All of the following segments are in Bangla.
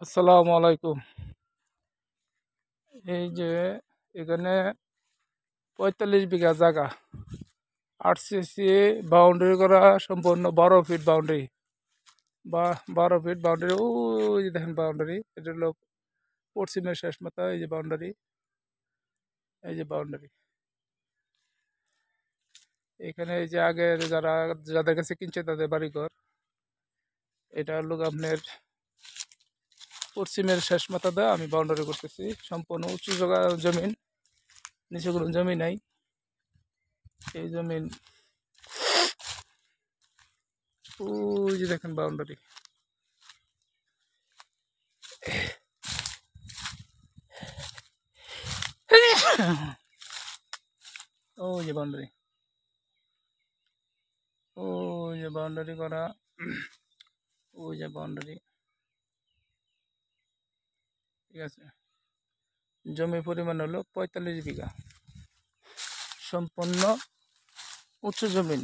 আসসালামু আলাইকুম। এই যে এখানে ৪৫ বিঘা জায়গা, আরসিসি বাউন্ডারি করা, সম্পূর্ণ ১২ ফিট বাউন্ডারি বা ১২ ফিট বাউন্ডারি। ওই যে দেখেন বাউন্ডারি, এটা হলো পশ্চিমের শেষ মাথা। এই যে বাউন্ডারি, এই যে বাউন্ডারি। এখানে এই যে আগের যাদের কাছে কিনছে তাদের বাড়িঘর। এটা হলো আপনার পশ্চিমের শেষ মাথা দেওয়া। আমি বাউন্ডারি করতেছি, সম্পূর্ণ উঁচু জায়গা, জমিন, নিচে কোনো জমি নাই। এই জমিন, ওই যে দেখেন বাউন্ডারি। ওই যে বাউন্ডারি, ওই যে বাউন্ডারি করা, ওই যে বাউন্ডারি। ঠিক আছে, জমির পরিমাণ হলো ৪৫ বিঘা, সম্পূর্ণ উঁচু জমিন।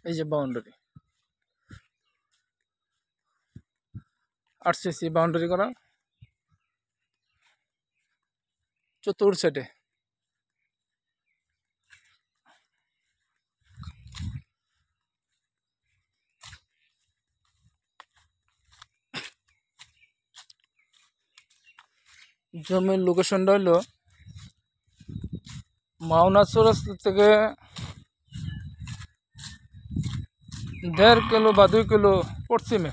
এই যে বাউন্ডারি, আরসিসি বাউন্ডারি করা চতুর সাইডে। জমির লোকেশনটা হলো মাওনা চৌরাস্তা থেকে ১.৫ কিলো বা ২ কিলো পশ্চিমে।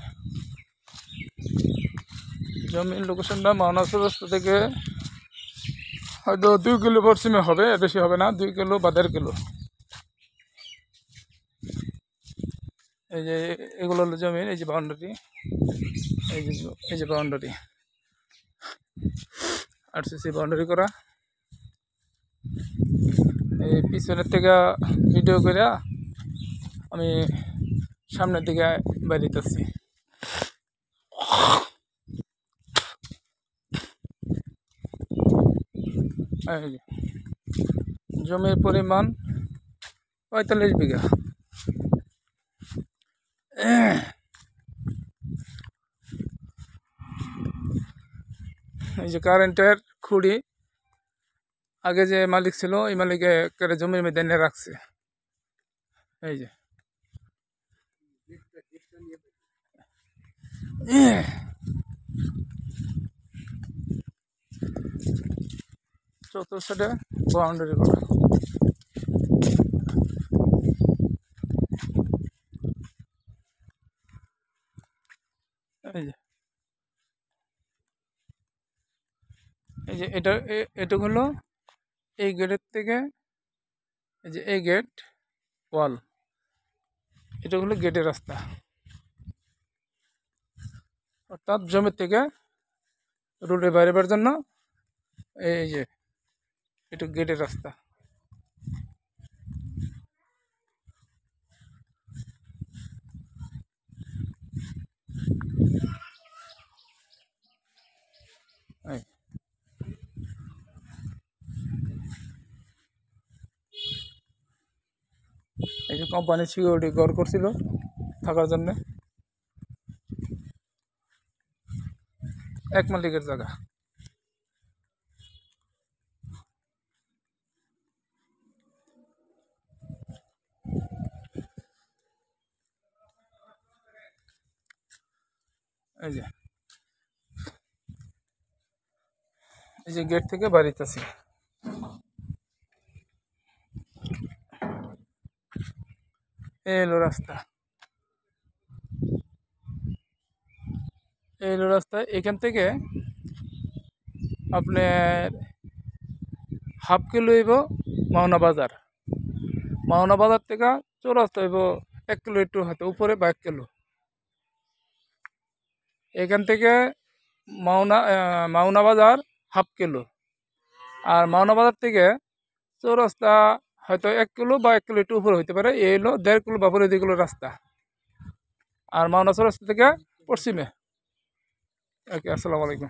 জমির লোকেশনটা মাওনা চৌরাস্তা থেকে হয়তো ২ কিলো পশ্চিমে হবে, বেশি হবে না, ২ কিলো বা ১.৫ কিলো। এই যে এগুলো হলো জমিন, এই যে বাউন্ডারি, এই যে বাউন্ডারি, আরসিসি বাউন্ডারি করা। এই পিছনের থেকে ভিডিও করে আমি সামনের দিকে বেরিতেছি। জমির পরিমাণ ৪৫ বিঘা। এই যে কারেন্টের খুঁড়ি, আগে যে মালিক ছিল এই মালিকে জমির মধ্যে এনে রাখছে। এই যে চতুর সাইডে বাউন্ডারি করা। এই যে এই যে এটা হলো এই গেটের থেকে, এই যে এই গেট ওয়াল, এটা হলো গেটের রাস্তা, অর্থাৎ জমির থেকে রোডে বেরোবার জন্য এই যে এটা গেটের রাস্তা। এই যে কোম্পানি সিকিউরিটি গার্ড করছিল থাকার জন্য, এক মালিকের জায়গা। এই যে এই যে গেট থেকে বাড়িতেছি, এই হলো রাস্তা, এই হলো রাস্তা। এখান থেকে আপনার হাফ কিলো হইব মাওনা বাজার, মাওনা বাজার থেকে চৌরাস্তা হইব ১ কিলো, একটু হয়তো উপরে বা ১ কিলো। এখান থেকে মাওনা বাজার হাফ কিলো, আর মাওনা বাজার থেকে চৌরাস্তা হয়তো 1 কিলো বা 1 কিলো একটু উপরে হইতে পারে, এই হলো 1.5 কিলো বা 2 কিলো রাস্তা। আর মাওনা চৌরাস্তা থেকে পশ্চিমে। ওকে, আসসালামু আলাইকুম।